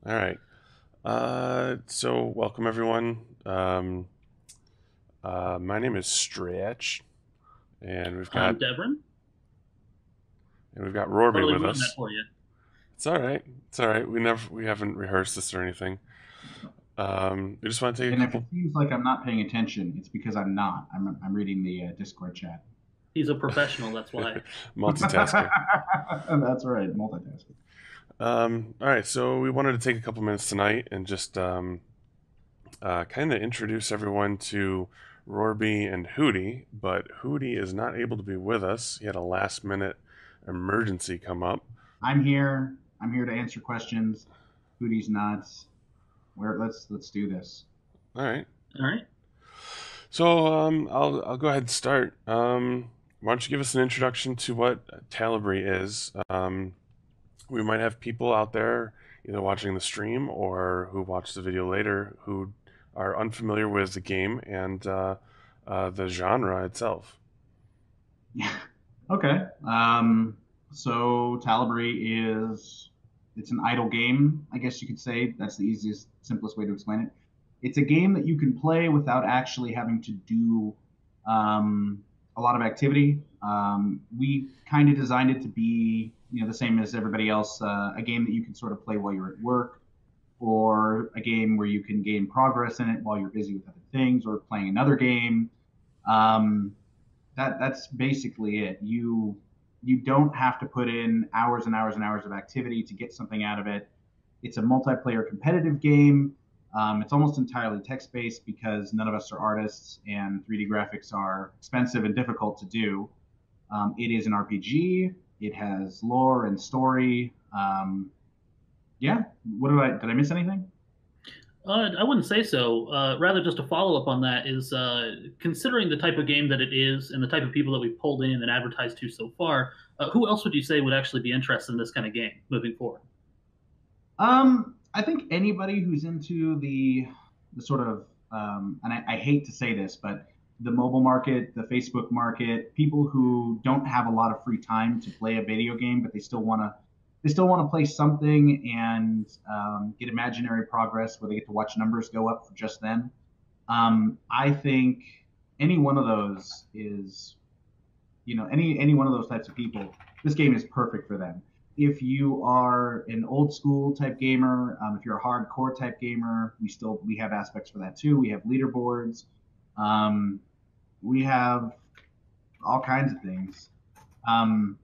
All right. So welcome everyone. My name is Stretch, and we've got I'm Devon. Roarbee Totally with ruined that us. for you. It's all right. It's all right. We haven't rehearsed this or anything. We just want to take a And if it couple seems like I'm not paying attention, it's because I'm not. I'm reading the Discord chat. He's a professional, that's why. multitasking. That's right, multitasking. All right. So we wanted to take a couple minutes tonight and just kind of introduce everyone to Roarbee and Hudy, but Hudy is not able to be with us. He had a last minute emergency come up. I'm here. I'm here to answer questions. Foodie's nuts. Where let's do this. All right. All right. So I'll go ahead and start. Why don't you give us an introduction to what Talibri is? We might have people out there either watching the stream or who watch the video later who are unfamiliar with the game and the genre itself. Yeah. Okay. So Talibri is it's an idle game, I guess you could say. That's the easiest, simplest way to explain it. It's a game that you can play without actually having to do um, a lot of activity. We kind of designed it to be, the same as everybody else, a game that you can sort of play while you're at work, or a game where you can gain progress in it while you're busy with other things, or playing another game. Um, that's basically it. You don't have to put in hours and hours and hours of activity to get something out of it. It's a multiplayer competitive game. It's almost entirely text based because none of us are artists and 3D graphics are expensive and difficult to do. It is an RPG. It has lore and story. Yeah. Did I miss anything? I wouldn't say so. Rather, just a follow up on that is considering the type of game that it is and the type of people that we've pulled in and advertised to so far, who else would you say would actually be interested in this kind of game moving forward? I think anybody who's into the sort of and I hate to say this, but the mobile market, the Facebook market, people who don't have a lot of free time to play a video game, but they still want to play something and get imaginary progress where they get to watch numbers go up for just them. I think any one of those is any one of those types of people, this game is perfect for them. If you are an old school type gamer, if you're a hardcore type gamer, we have aspects for that too. We have leaderboards, um, we have all kinds of things. Um,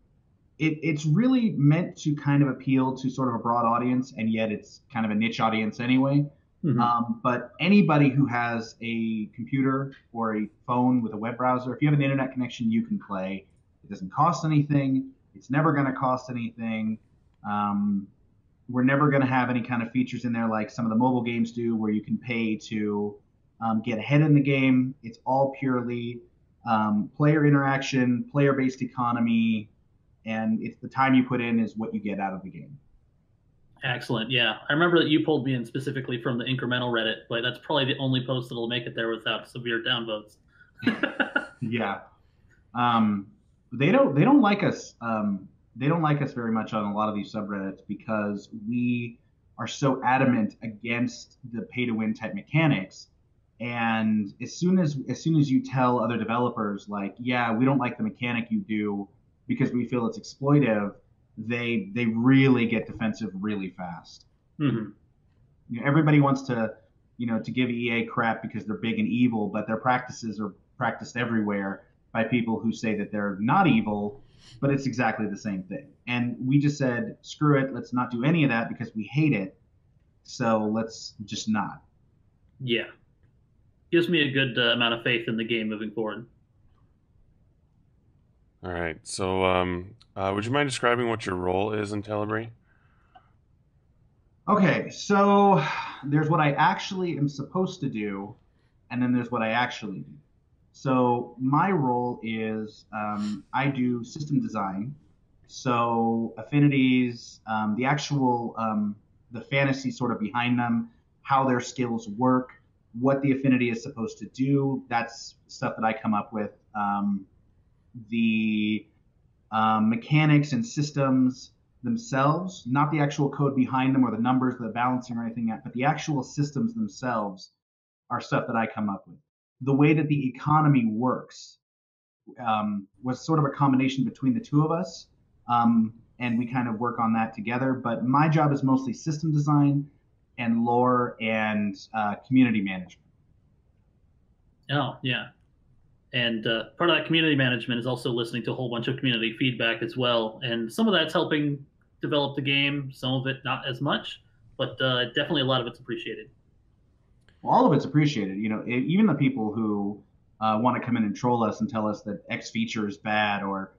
it's really meant to kind of appeal to sort of a broad audience, and yet it's kind of a niche audience anyway. Hmm. But anybody who has a computer or a phone with a web browser, if you have an internet connection, you can play. It doesn't cost anything. It's never going to cost anything. Um, we're never going to have any kind of features in there like some of the mobile games do, where you can pay to get ahead in the game. It's all purely player interaction, player-based economy, and it's the time you put in is what you get out of the game. Excellent. Yeah, I remember that you pulled me in specifically from the incremental Reddit, but that's probably the only post that'll make it there without severe downvotes. Yeah. Um, they don't like us. They don't like us very much on a lot of these subreddits because we are so adamant against the pay to win type mechanics. And as soon as you tell other developers like, yeah, we don't like the mechanic you do because we feel it's exploitive, they really get defensive really fast. Hmm. Everybody wants to give EA crap because they're big and evil, but their practices are practiced everywhere by people who say that they're not evil, but it's exactly the same thing. And we just said, screw it, let's not do any of that because we hate it. So let's just not. Yeah, gives me a good amount of faith in the game moving forward. All right. So would you mind describing what your role is in Talibri? Okay, so there's what I actually am supposed to do, and then there's what I actually do. So my role is I do system design, so affinities, the fantasy sort of behind them, how their skills work, what the affinity is supposed to do. That's stuff that I come up with. The mechanics and systems. themselves, not the actual code behind them or the numbers, the balancing or anything, but the actual systems themselves are stuff that I come up with. The way that the economy works was sort of a combination between the two of us, and we kind of work on that together. But my job is mostly system design and lore and community management. Oh, yeah. And part of that community management is also listening to a whole bunch of community feedback as well. And some of that's helping develop the game, some of it not as much, but definitely a lot of it's appreciated. All of it's appreciated. Even the people who want to come in and troll us and tell us that X feature is bad, or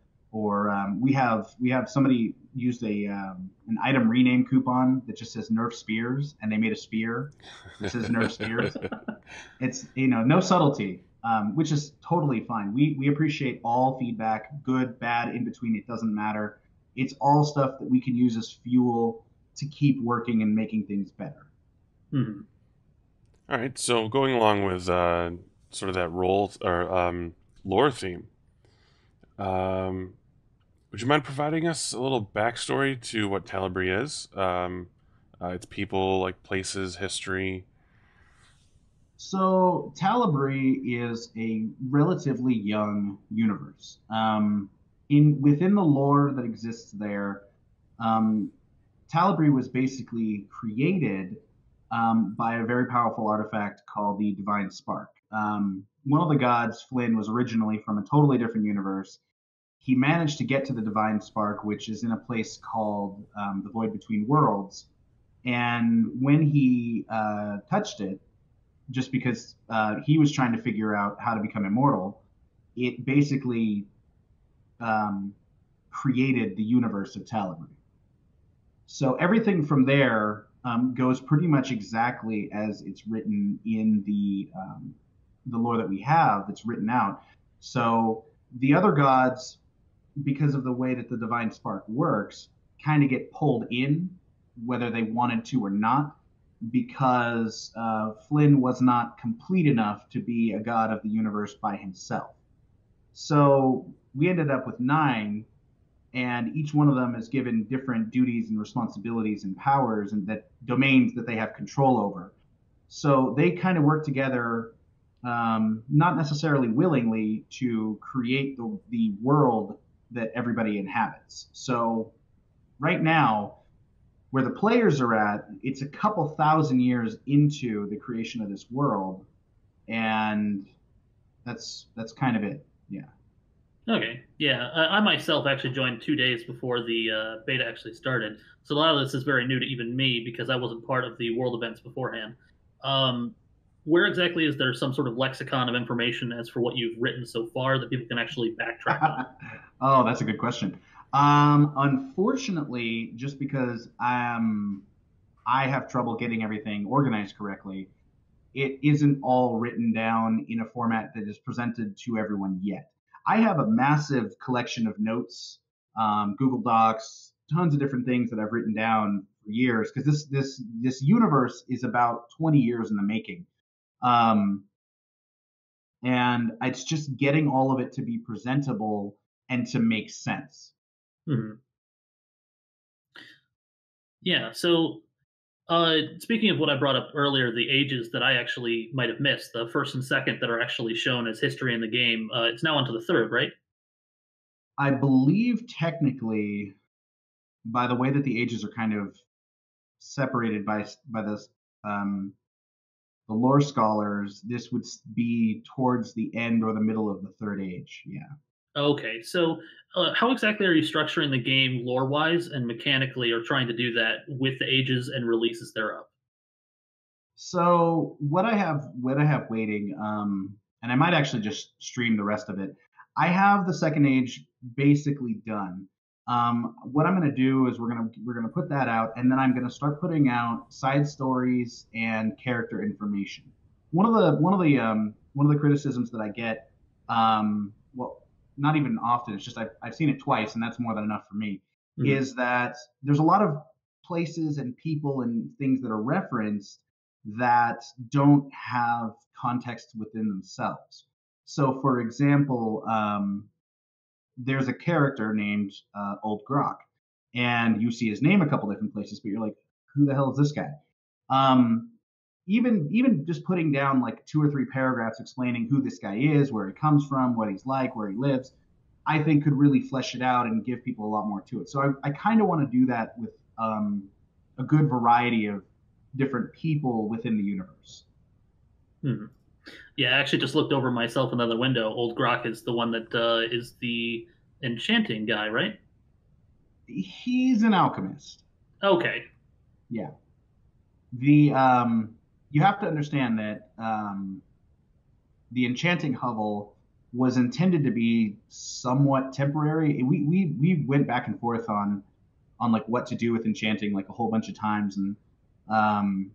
we have somebody used an item rename coupon that just says Nerf Spears, and they made a spear that says Nerf Spears. It's no subtlety, which is totally fine. We appreciate all feedback, good, bad, in between. It doesn't matter. It's all stuff that we can use as fuel to keep working and making things better. Mm-hmm. All right, so going along with sort of that role or lore theme, um, would you mind providing us a little backstory to what Talibri is? Its people, like places, history. So Talibri is a relatively young universe. Within the lore that exists there, um, Talibri was basically created by a very powerful artifact called the Divine Spark. One of the gods, Flynn, was originally from a totally different universe. He managed to get to the Divine Spark, which is in a place called the Void Between Worlds. And when he touched it, just because he was trying to figure out how to become immortal, it basically um, created the universe of Talibri. So everything from there goes pretty much exactly as it's written in the lore that we have that's written out. So the other gods, because of the way that the divine spark works, kind of get pulled in, whether they wanted to or not, because Flynn was not complete enough to be a god of the universe by himself. So we ended up with 9, and each one of them is given different duties and responsibilities and powers and that domains that they have control over. So they kind of work together, not necessarily willingly, to create the world that everybody inhabits. So right now, where the players are at, it's a couple thousand years into the creation of this world, and that's kind of it. Yeah. Okay, yeah. I myself actually joined 2 days before the beta actually started, so a lot of this is very new to even me because I wasn't part of the world events beforehand. Um, where exactly is there some sort of lexicon of information as for what you've written so far that people can actually backtrack on? Oh, that's a good question. Unfortunately, just because I have trouble getting everything organized correctly, it isn't all written down in a format that is presented to everyone yet. I have a massive collection of notes, Google Docs, tons of different things that I've written down for years because this universe is about 20 years in the making. Um, and it's just getting all of it to be presentable and to make sense. Hmm. Yeah, so speaking of what I brought up earlier, the ages that I actually might have missed, the first and second that are actually shown as history in the game, it's now onto the third, right? I believe technically, by the way that the ages are kind of separated by this the lore scholars, this would be towards the end or the middle of the third age. Yeah. Okay, so how exactly are you structuring the game lore wise and mechanically, or trying to do that with the ages and releases thereof? So what I have waiting, and I might actually just stream the rest of it. I have the second age basically done. What I'm going to do is we're gonna put that out, and then I'm going to start putting out side stories and character information. One of the criticisms that I get, well, not even often. It's just I've seen it twice, and that's more than enough for me. Mhm. Is that there's a lot of places and people and things that are referenced that don't have context within themselves. So, for example, there's a character named Old Grok, and you see his name a couple different places, but you're like, who the hell is this guy? Um, even just putting down like 2 or 3 paragraphs explaining who this guy is, where he comes from, what he's like, where he lives, I think could really flesh it out and give people a lot more to it. So I kind of want to do that with a good variety of different people within the universe. Hmm. Yeah, I actually just looked over myself another window. Old Grok is the one that is the enchanting guy, right? He's an alchemist. Okay. Yeah. The You have to understand that the enchanting hovel was intended to be somewhat temporary. We went back and forth on like what to do with enchanting like a whole bunch of times, and um,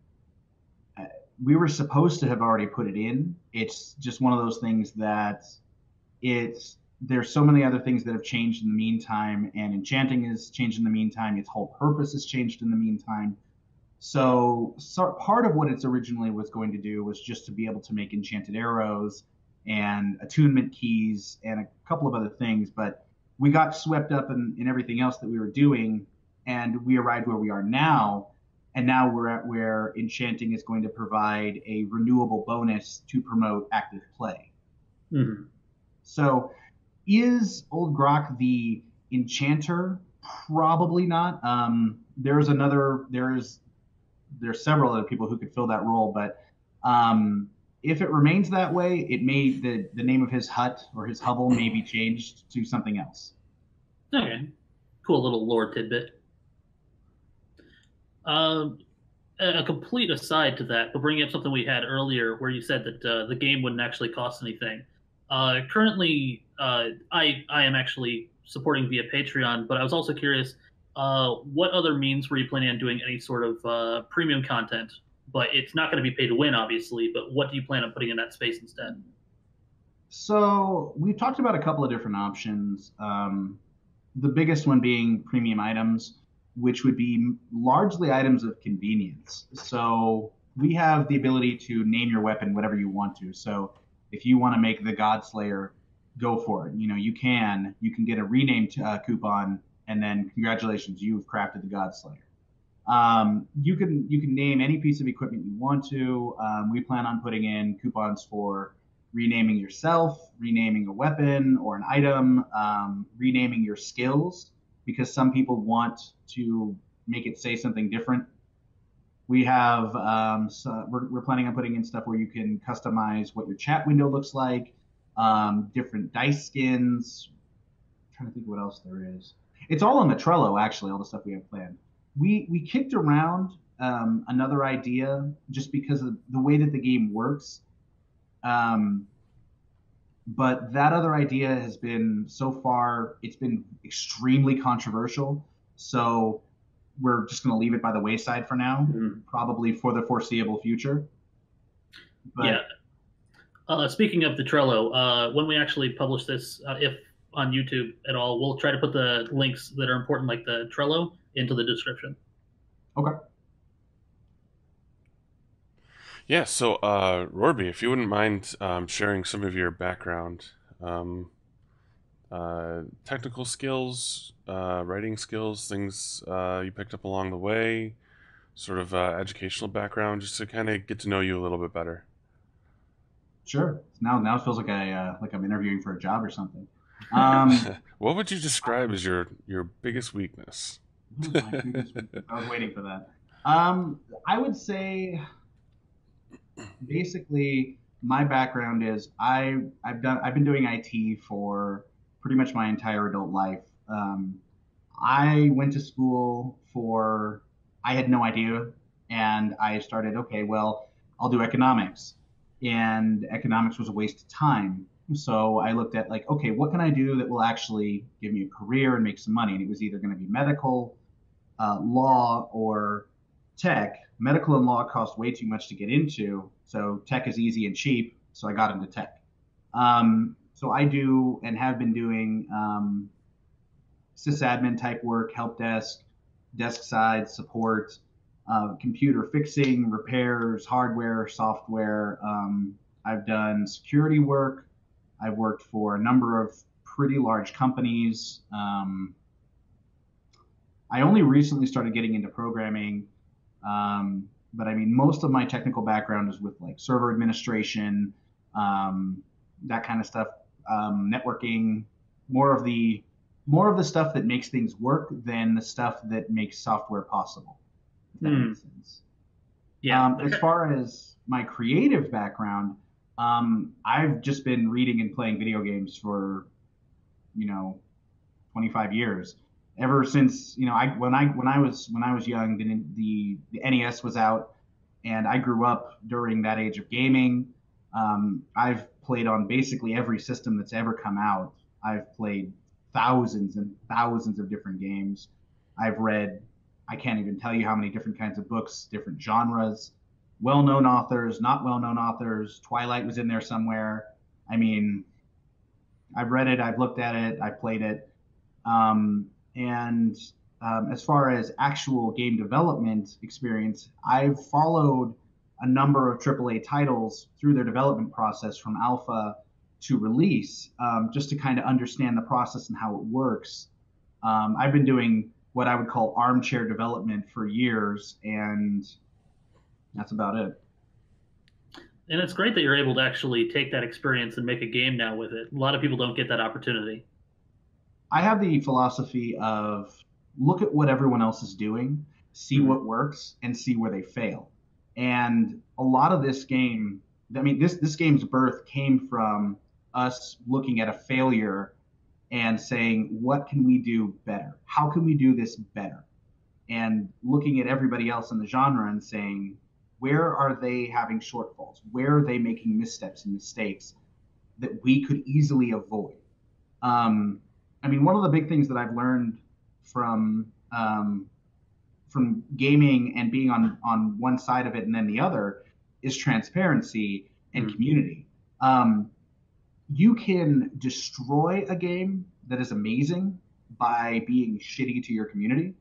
we were supposed to have already put it in. It's just one of those things that it's there's so many other things that have changed in the meantime, and enchanting has changed in the meantime. Its whole purpose has changed in the meantime. So part of what it originally was going to do was just to be able to make enchanted arrows and attunement keys and a couple of other things, but we got swept up in everything else that we were doing, and we arrived where we are now. And now we're at where enchanting is going to provide a renewable bonus to promote active play. Hmm. So is Old Grok the enchanter? Probably not. There's several other people who could fill that role, but if it remains that way, it may the name of his hut or his hovel may be changed to something else. Okay. Cool little lore tidbit. Um, a complete aside to that, but bringing up something we had earlier where you said that the game wouldn't actually cost anything. Currently, I am actually supporting via Patreon, but I was also curious, what other means were you planning on doing any sort of premium content? But it's not going to be pay to win, obviously. But what do you plan on putting in that space instead? So we've talked about a couple of different options. The biggest one being premium items, which would be largely items of convenience. So we have the ability to name your weapon whatever you want to. So if you want to make the Godslayer, go for it. You can get a rename coupon, and then congratulations, you've crafted the Godslayer. You can name any piece of equipment you want to. We plan on putting in coupons for renaming yourself, renaming a weapon or an item, renaming your skills, because some people want to make it say something different. We're planning on putting in stuff where you can customize what your chat window looks like, different dice skins. I'm trying to think what else there is. It's all on the Trello, actually, all the stuff we have planned. We kicked around another idea just because of the way that the game works. Um, but that other idea has been so far it's been extremely controversial, so we're just going to leave it by the wayside for now, Mhm. probably for the foreseeable future. Yeah. But Speaking of the Trello, when we actually publish this, if on YouTube at all, we'll try to put the links that are important, like the Trello, into the description. okay. Yeah, so Roarbee, if you wouldn't mind sharing some of your background, um, technical skills, writing skills, things you picked up along the way, sort of educational background, just to kind of get to know you a little bit better. Sure. Now it feels like I'm interviewing for a job or something. um What would you describe as your biggest weakness? what is my biggest weakness? I was waiting for that. I would say basically my background is I've been doing IT for pretty much my entire adult life. I went to school for I had no idea, and I started, okay, well, I'll do economics, and economics was a waste of time. So I looked at like, okay, what can I do that will actually give me a career and make some money? And it was either going to be medical, law, or tech. Medical and law cost way too much to get into, so tech is easy and cheap. So I got into tech. So I do and have been doing sysadmin type work, help desk, desk side support, computer fixing, repairs, hardware, software. I've done security work. I've worked for a number of pretty large companies. I only recently started getting into programming, but I mean, most of my technical background is with like server administration, um, that kind of stuff, networking, more of the more of the stuff that makes things work than the stuff that makes software possible, if that Hmm. makes sense. Yeah. As far as my creative background, I've just been reading and playing video games for, you know, 25 years. Ever since, when I was young, the NES was out, and I grew up during that age of gaming. I've played on basically every system that's ever come out. I've played thousands and thousands of different games. I've read, I can't even tell you how many different kinds of books, different genres, well-known authors, not well-known authors. Twilight was in there somewhere. I mean, I've read it, I've looked at it, I've played it. And As far as actual game development experience, I've followed a number of AAA titles through their development process from alpha to release, just to kind of understand the process and how it works. I've been doing what I would call armchair development for years, and that's about it. And it's great that you're able to actually take that experience and make a game now with it. A lot of people don't get that opportunity. I have the philosophy of look at what everyone else is doing, see Hmm. what works, and see where they fail. And a lot of this game, I mean, this game's birth came from us looking at a failure and saying, what can we do better? How can we do this better? And looking at everybody else in the genre and saying, where are they having shortfalls? Where are they making missteps and mistakes that we could easily avoid? Um, I mean, one of the big things that I've learned from from gaming and being on one side of it and then the other is transparency and Hmm. community. Um, you can destroy a game that is amazing by being shitty to your community,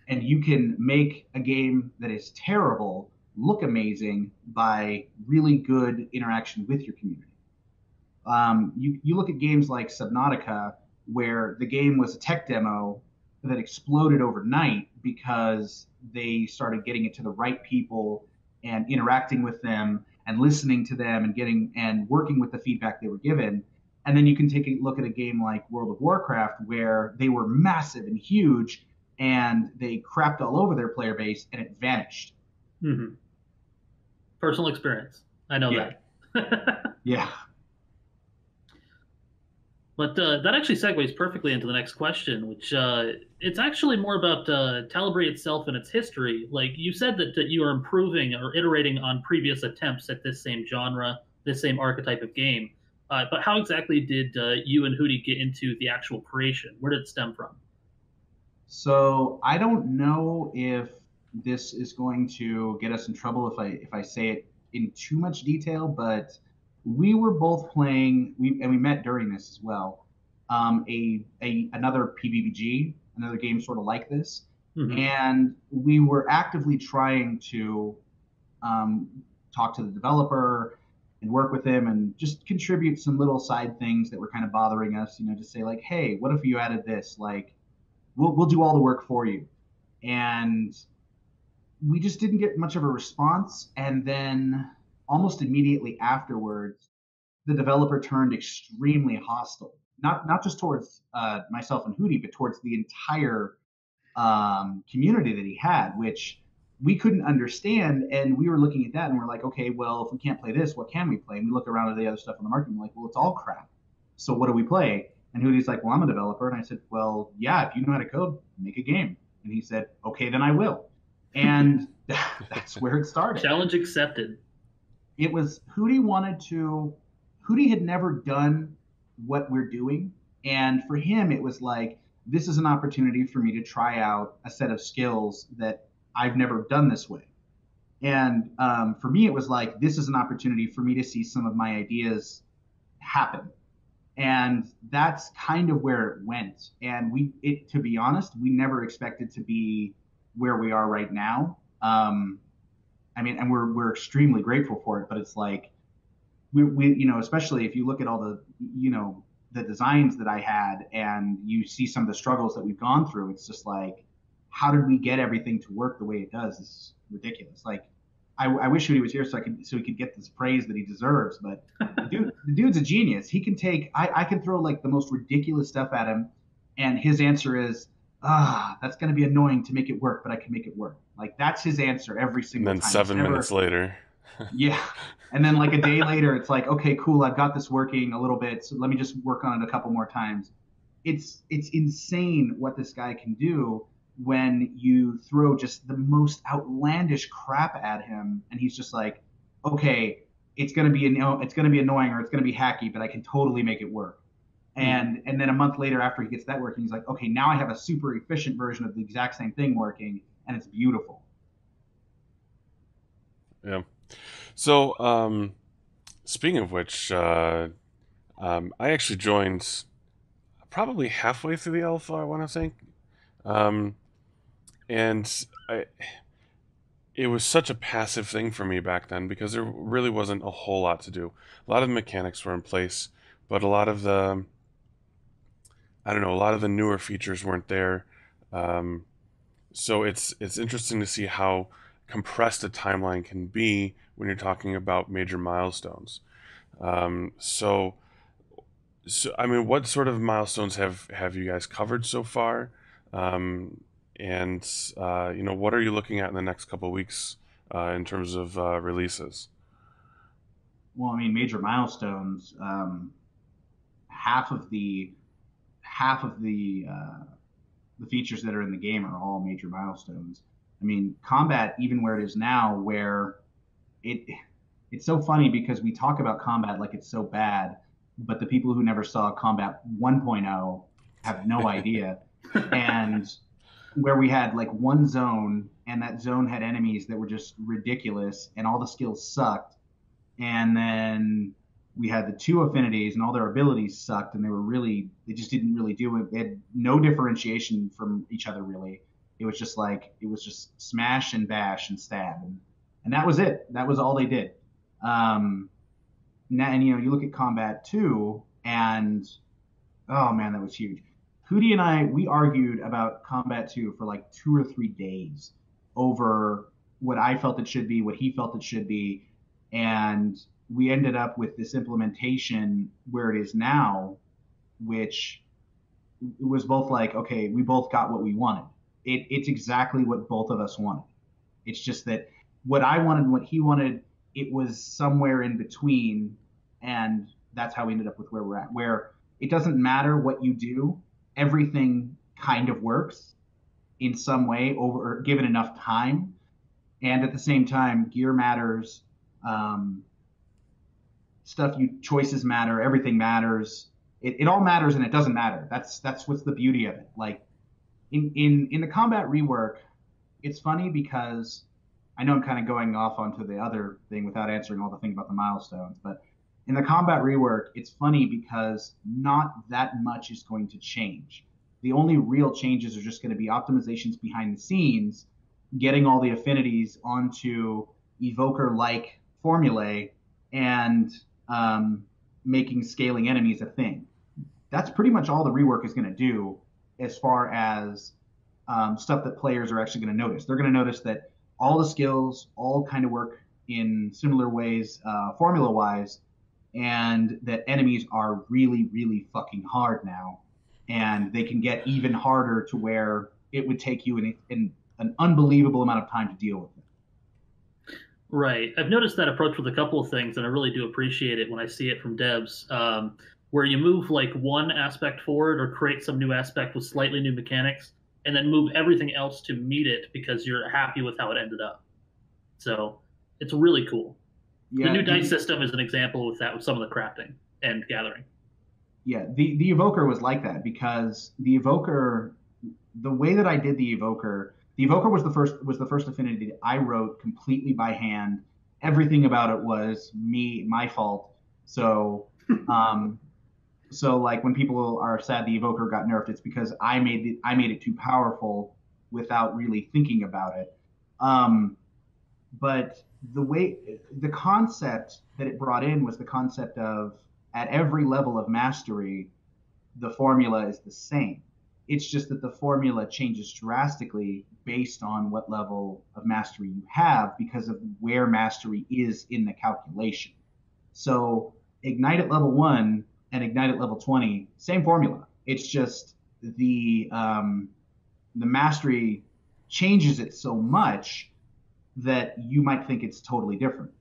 and you can make a game that is terrible look amazing by really good interaction with your community. You look at games like Subnautica, where the game was a tech demo that exploded overnight because they started getting it to the right people and interacting with them and listening to them and getting and working with the feedback they were given. And then you can take a look at a game like World of Warcraft, where they were massive and huge and they crapped all over their player base and it vanished. Hmm. Personal experience. I know Yeah, that. yeah. But that actually segues perfectly into the next question, which it's actually more about Talibri itself and its history. Like you said that you are improving or iterating on previous attempts at this same genre, this same archetype of game. But how exactly did you and Hootie get into the actual creation? Where did it stem from? So I don't know if this is going to get us in trouble if I say it in too much detail, but we were both playing we met during this as well. A another PBBG, another game sort of like this, Hmm. and we were actively trying to um, talk to the developer and work with him and just contribute some little side things that were kind of bothering us. You know, just say like, hey, what if you added this? Like, we'll do all the work for you. And we just didn't get much of a response. And then almost immediately afterwards, the developer turned extremely hostile, not just towards myself and Hootie, but towards the entire community that he had, which we couldn't understand. And we were looking at that and we're like, okay, well, if we can't play this, what can we play? And we look around at the other stuff on the market and we're like, well, it's all crap. So what do we play? And Hootie's like, well, I'm a developer. And I said, well, yeah, if you know how to code, make a game. And he said, okay, then I will. And that's where it started. Challenge accepted. It was Hootie had never done what we're doing. And for him, it was like, this is an opportunity for me to try out a set of skills that I've never done this way. And for me, it was like, this is an opportunity for me to see some of my ideas happen. And that's kind of where it went. And to be honest, we never expected to be where we are right now. I mean, and we're extremely grateful for it. But it's like especially if you look at all the, the designs that I had, and you see some of the struggles that we've gone through. It's just like how did we get everything to work the way it does? This is ridiculous. Like, I wish he was here so he could get this praise that he deserves. But the dude's a genius. He can take I can throw like the most ridiculous stuff at him, and his answer is, that's going to be annoying to make it work, but I can make it work. Like, that's his answer every And single then time. 7 minutes later. Yeah. And then like a day later, it's like, okay, cool, I've got this working a little bit, so let me just work on it a couple more times. It's insane what this guy can do when you throw just the most outlandish crap at him, and he's just like, okay, it's gonna be annoying or it's gonna be hacky, but I can totally make it work. And then a month later, after he gets that working, he's like, okay, now I have a super efficient version of the exact same thing working, and it's beautiful. Yeah. So, speaking of which, I actually joined probably halfway through the alpha, I want to think. Um, and it was such a passive thing for me back then because there really wasn't a whole lot to do. A lot of the mechanics were in place, but a lot of the, I don't know, a lot of the newer features weren't there. Um, so it's interesting to see how compressed a timeline can be when you're talking about major milestones. Um, so so I mean, what sort of milestones have you guys covered so far? Um, and what are you looking at in the next couple of weeks in terms of releases? Well, I mean, major milestones. Half of half of the features that are in the game are all major milestones. I mean, combat, even where it is now, where it it's so funny because we talk about combat like it's so bad, but the people who never saw combat 1.0 have no idea. And where we had like one zone, and that zone had enemies that were just ridiculous, and all the skills sucked, and then we had the two affinities and all their abilities sucked, and they just didn't really do it. They had no differentiation from each other really. It was just smash and bash and stab, and that was it. That was all they did. um Now, and you look at combat 2, and oh man, that was huge. Hootie and I, we argued about Combat 2 for like 2 or 3 days over what I felt it should be, what he felt it should be, and we ended up with this implementation where it is now, which was both like, okay, we both got what we wanted. It's exactly what both of us wanted. It's just that what I wanted and what he wanted, it was somewhere in between, and that's how we ended up with where we're at. Where it doesn't matter what you do, everything kind of works in some way over given enough time, and at the same time, gear matters, um, stuff you choices matter, everything matters. It all matters and it doesn't matter. That's what's the beauty of it. Like in the combat rework, it's funny because I know I'm kind of going off onto the other thing without answering all the thing about the milestones, but in the combat rework, it's funny because not that much is going to change. The only real changes are just going to be optimizations behind the scenes, getting all the affinities onto evoker-like formulae, and making scaling enemies a thing. That's pretty much all the rework is going to do as far as stuff that players are actually going to notice. They're going to notice that all the skills all kind of work in similar ways, formula wise, and that enemies are really, really fucking hard now. And they can get even harder to where it would take you in an unbelievable amount of time to deal with it. Right. I've noticed that approach with a couple of things, and I really do appreciate it when I see it from devs, where you move like one aspect forward or create some new aspect with slightly new mechanics, and then move everything else to meet it because you're happy with how it ended up. So it's really cool. The Yeah, new dice system is an example with that, with some of the crafting and gathering. yeah. The evoker was like that because the evoker, the way that I did the evoker was the first affinity that I wrote completely by hand. Everything about it was my fault. So um, so like when people are sad the evoker got nerfed, it's because I made it too powerful without really thinking about it. Um, but the concept that it brought in was the concept of, at every level of mastery, the formula is the same. It's just that the formula changes drastically based on what level of mastery you have because of where mastery is in the calculation. So Ignite at level 1 and Ignite at level 20, same formula. It's just the mastery changes it so much that you might think it's totally different.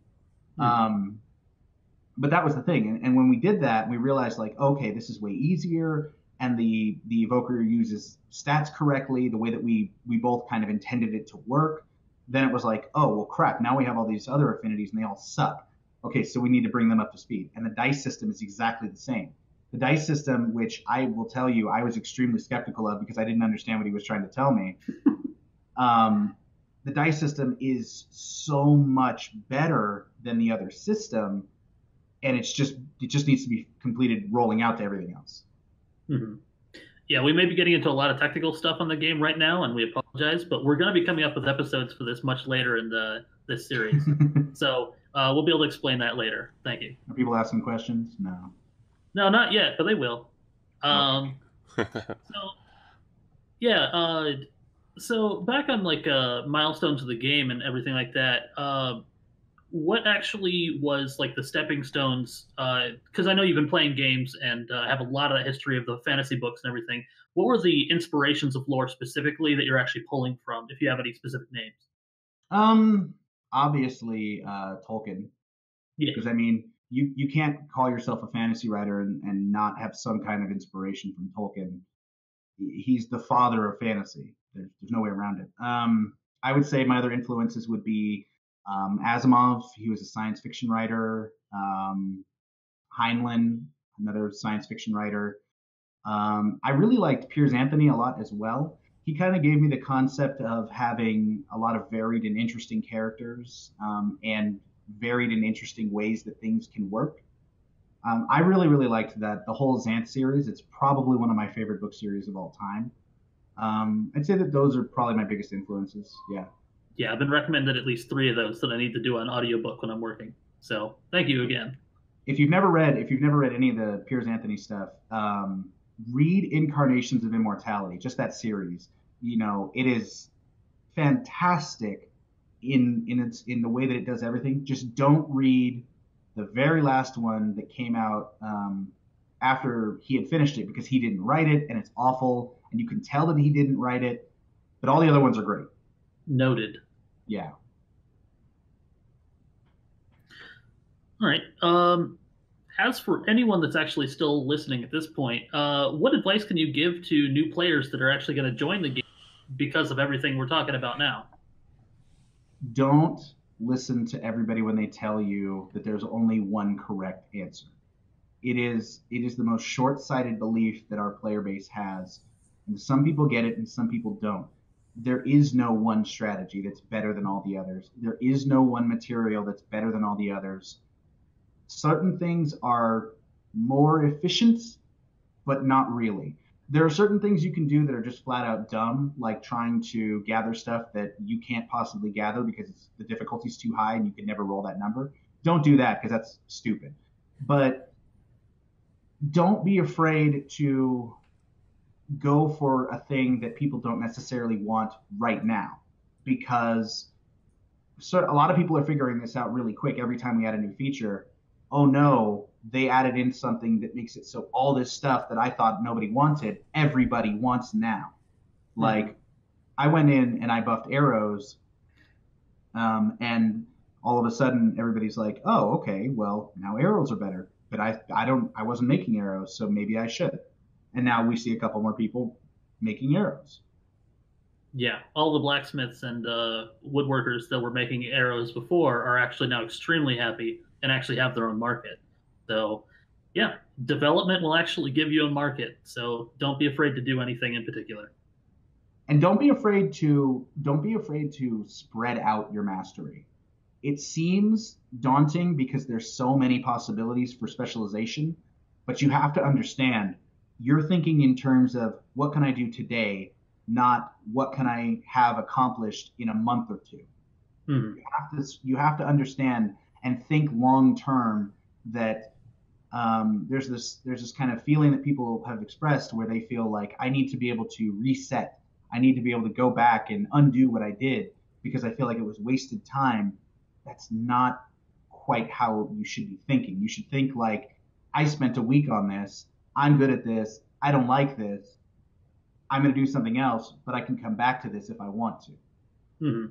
But that was the thing. And when we did that, we realized like, okay, this is way easier. And the evoker uses stats correctly, the way that we both kind of intended it to work. Then it was like, oh, well, crap. Now we have all these other affinities and they all suck. Okay, so we need to bring them up to speed. And the dice system is exactly the same. The dice system, which I will tell you, I was extremely skeptical of because I didn't understand what he was trying to tell me. The dice system is so much better than the other system, and it just needs to be completed rolling out to everything else. Mm-hmm. Yeah, we may be getting into a lot of technical stuff on the game right now, and we apologize, but we're going to be coming up with episodes for this much later in this series. So we'll be able to explain that later. Thank you. Are people asking questions? No. No, not yet, but they will. So yeah, so back on like milestones of the game and everything like that. What actually was like the stepping stones? Because I know you've been playing games and have a lot of that history of the fantasy books and everything. What were the inspirations of lore specifically that you're actually pulling from, if you have any specific names? Obviously, Tolkien. Yeah. Because I mean, you can't call yourself a fantasy writer and not have some kind of inspiration from Tolkien. He's the father of fantasy. There's no way around it. I would say my other influences would be Asimov. He was a science fiction writer. Heinlein, another science fiction writer. I really liked Piers Anthony a lot as well. He kind of gave me the concept of having a lot of varied and interesting characters and varied and interesting ways that things can work. I really, really liked that. The whole Xanth series, it's probably one of my favorite book series of all time. I'd say that those are probably my biggest influences. Yeah. Yeah, I've been recommended at least 3 of those that I need to do on audiobook when I'm working. So thank you again. If you've never read any of the Piers Anthony stuff, read Incarnations of Immortality, just that series. You know, it is fantastic in the way that it does everything. Just don't read the very last one that came out after he had finished it because he didn't write it and it's awful and you can tell that he didn't write it, but all the other ones are great. Noted. Yeah. All right. As for anyone that's actually still listening at this point, what advice can you give to new players that are actually going to join the game because of everything we're talking about now? Don't listen to everybody when they tell you that there's only one correct answer. It is the most short-sighted belief that our player base has. And some people get it and some people don't. There is no one strategy that's better than all the others. There is no one material that's better than all the others. Certain things are more efficient, but not really. There are certain things you can do that are just flat out dumb, like trying to gather stuff that you can't possibly gather because the difficulty's too high and you can never roll that number. Don't do that because that's stupid. But don't be afraid to go for a thing that people don't necessarily want right now, because a lot of people are figuring this out really quick every time we add a new feature. Oh no, they added in something that makes it so all this stuff that I thought nobody wanted, everybody wants now. Like, I went in and I buffed arrows, and all of a sudden everybody's like, oh, okay, well, now arrows are better. But I wasn't making arrows, so maybe I should. And now we see a couple more people making arrows. Yeah, all the blacksmiths and woodworkers that were making arrows before are actually now extremely happy and actually have their own market. So, yeah, development will actually give you a market. So don't be afraid to do anything in particular. And don't be afraid to spread out your mastery. It seems daunting because there's so many possibilities for specialization, but you have to understand you're thinking in terms of what can I do today, not what can I have accomplished in a month or two. Mm-hmm. You have to understand and think long term that there's this kind of feeling that people have expressed where they feel like I need to be able to reset. I need to be able to go back and undo what I did because I feel like it was wasted time. That's not quite how you should be thinking. You should think like, I spent a week on this. I'm good at this. I don't like this. I'm going to do something else, but I can come back to this if I want to. Hmm.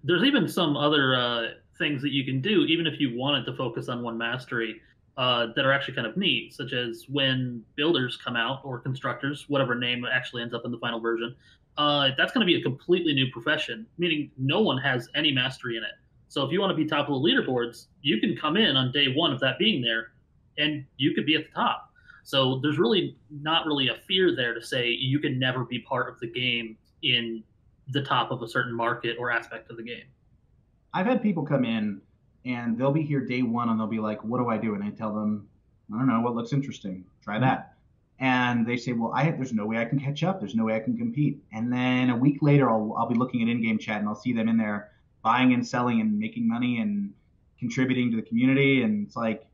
There's even some other things that you can do, even if you wanted to focus on one mastery, that are actually kind of neat, such as when builders come out or constructors, whatever name actually ends up in the final version. That's going to be a completely new profession, meaning no one has any mastery in it. So if you want to be top of the leaderboards, you can come in on day one of that being there, and you could be at the top. So there's really not really a fear there to say you can never be part of the game in the top of a certain market or aspect of the game. I've had people come in and they'll be here day one and they'll be like, "What do I do?" And I tell them, "I don't know. What looks interesting? Try that." And they say, "Well, there's no way I can catch up. There's no way I can compete." And then a week later, I'll be looking at in-game chat and I'll see them in there buying and selling and making money and contributing to the community. And it's like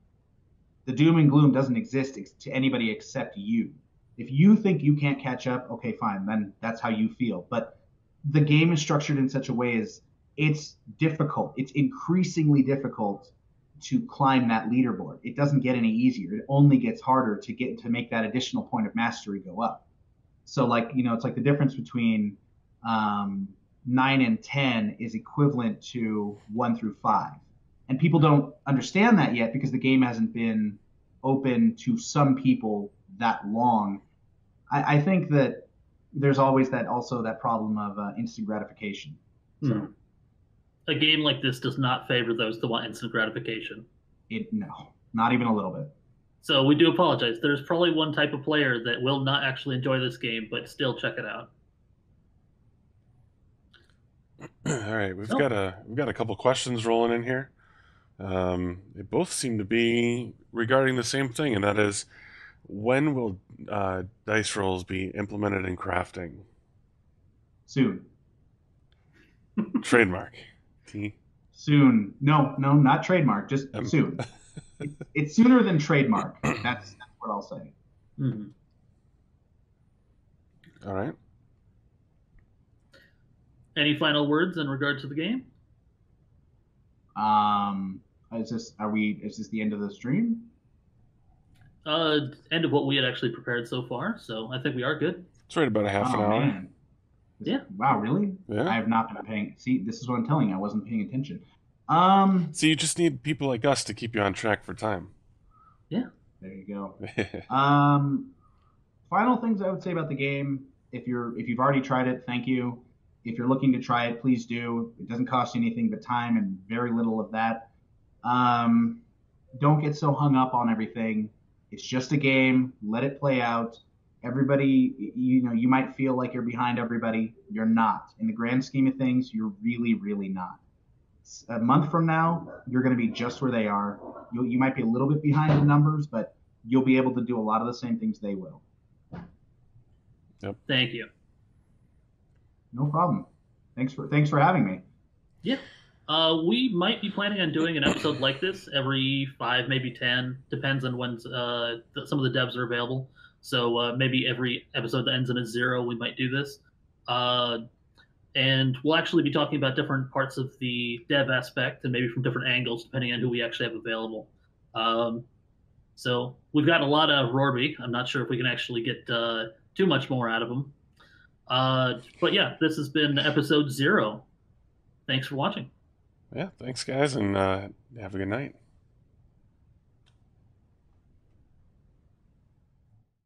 the doom and gloom doesn't exist to anybody except you. If you think you can't catch up, okay, fine. Then that's how you feel. But the game is structured in such a way as it's difficult. It's increasingly difficult to climb that leaderboard. It doesn't get any easier. It only gets harder to make that additional point of mastery go up. So like, it's like the difference between 9 and 10 is equivalent to 1 through 5. And people don't understand that yet because the game hasn't been open to some people that long. I think that there's always that problem of instant gratification. So a game like this does not favor those that want instant gratification. No, not even a little bit. So we do apologize. There's probably one type of player that will not actually enjoy this game, but still check it out. All right, we've got a couple questions rolling in here. They both seem to be regarding the same thing, and that is, when will dice rolls be implemented in crafting? Soon. Trademark. Soon. No, not trademark. Just soon. It's sooner than trademark. That's what I'll say. Mm-hmm. All right. Any final words in regard to the game? Is this the end of the stream? End of what we had actually prepared so far. So I think we are good. It's right about a half an hour. Man. Yeah. Wow, really? Yeah. I have not been paying. See, this is what I'm telling you. I wasn't paying attention. So you just need people like us to keep you on track for time. Yeah. There you go. Final things I would say about the game. If you've already tried it, thank you. If you're looking to try it, please do. It doesn't cost you anything but time and very little of that. Don't get so hung up on everything. It's just a game. Let it play out. Everybody, you might feel like you're behind everybody. You're not. In the grand scheme of things, you're really, really not. A month from now, you're going to be just where they are. You might be a little bit behind in numbers, but you'll be able to do a lot of the same things they will. Yep. Thank you. No problem. Thanks for having me. Yeah. We might be planning on doing an episode like this every 5, maybe 10. Depends on when some of the devs are available. So maybe every episode that ends in a 0, we might do this. And we'll actually be talking about different parts of the dev aspect and maybe from different angles, depending on who we actually have available. So we've got a lot of Roarbee. I'm not sure if we can actually get too much more out of them. But yeah, this has been episode 0. Thanks for watching. Yeah, thanks guys, and have a good night.